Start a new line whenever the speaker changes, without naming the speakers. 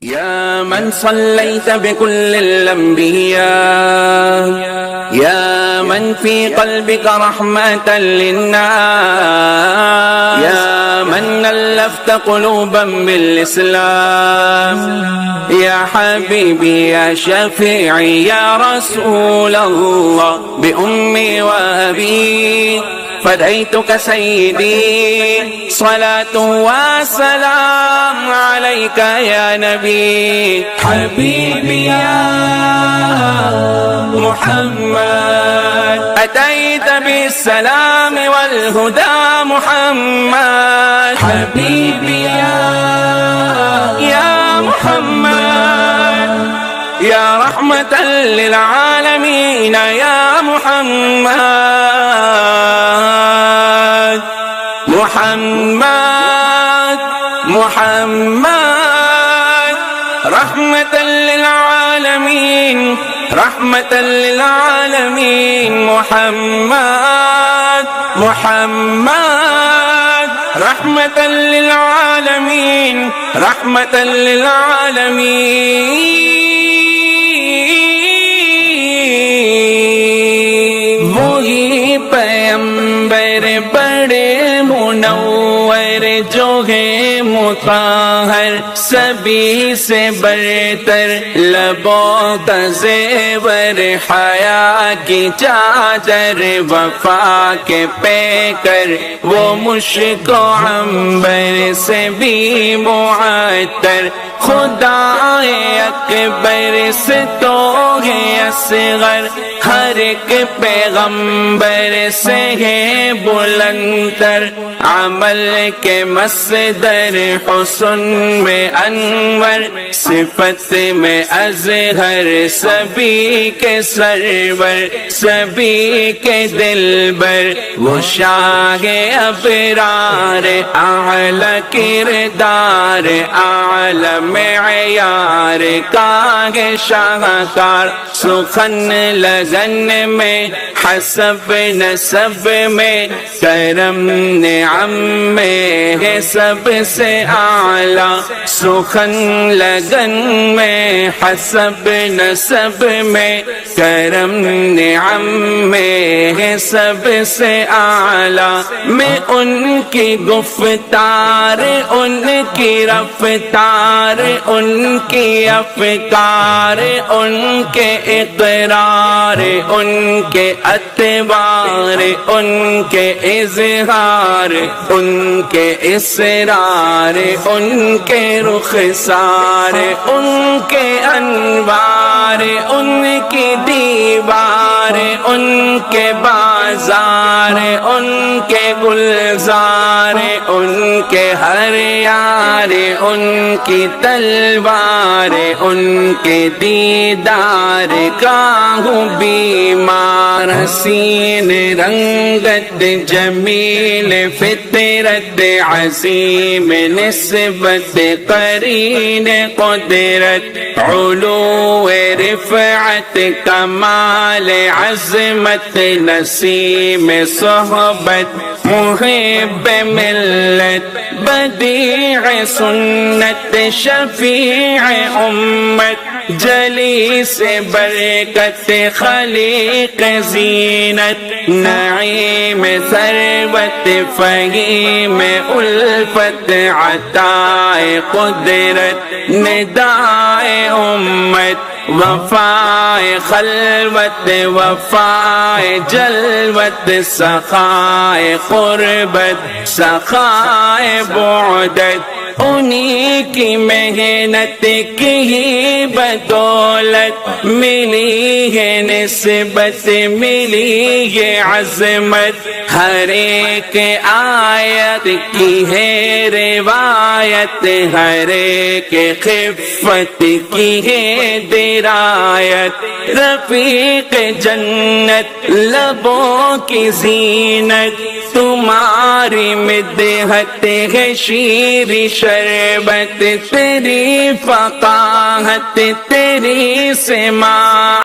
يا من صليت بكل الأنبياء، يا من في قلبك رحمة للناس، يا من ألفت قلوبا بالإسلام، يا حبيبي يا شفيعي يا رسول الله بأمي وأبي فديتك سيدي، صلاة وسلام عليك يا نبي حبيبي يا محمد، أتيت بالسلام والهدى محمد حبيبي يا محمد، يا رحمة للعالمين يا محمد، محمد محمد، رحمة للعالمين، رحمة للعالمين محمد، محمد، رحمة للعالمين، رحمة للعالمين، وہی پیغمبر بڑے منور جو ہے مطہر، سبھی سے برتر لبوں کا زیور، حیا کی چادر وفا کے پیکر، وہ مشک و عنبر سے بھی معطر، خدا اکبر سے تو ہے اصغر، ہر ایک پیغمبر سے ہے بلندر، عمل کے مصدر حسن میں انور، صفت میں اظہر سبھی کے سرور، سبھی کے دلبر، وہ شاہ ابرار، اعلی کردار، اعلی معیار کا ہے شاہکار، سخن لگن میں حسب نسب میں کرم نعم میں ہے سب سے اعلیٰ، سخن لگن میں حسب نسب میں کرم نعم میں ہے سب سے اعلیٰ، میں ان کی گفتار، ان کی رفتار، ان کی افکار، ان کے اقرار، ان کے اتبار، ان کے اظہار، ان کے اسرار، ان کے رخسار، ان کے انوار، ان کی دیوار، ان کے بازار، ان کے گلزار، ان کے ہر یار، ان کی تلوار، ان کے دیدار کا ہوں بیمار، حسین رنگت جمیل فطرت عظیم نسبت قرین قدرت، علو رفعت کمال عظمت نسیم صحبت، محب ملت بدیع سنت شفیع امت، جلیس برکت خلیق زینت، نعیم ثروت فہیم الفت، عطائے قدرت ندائے امت، وفائے خلوت وفائے جلوت، سخائے قربت سخائے بعدت، انہی کی محنت کی ہی بدولت ملی ہے نسبت، ملی ہے عظمت، ہر ایک آیت کی ہے روایت، ہر ایک خفت کی ہے درایت، رفیق جنت لبوں کی زینت، تمہاری مدحت ہے شیر شربت، تیری فقاہت تیری سماع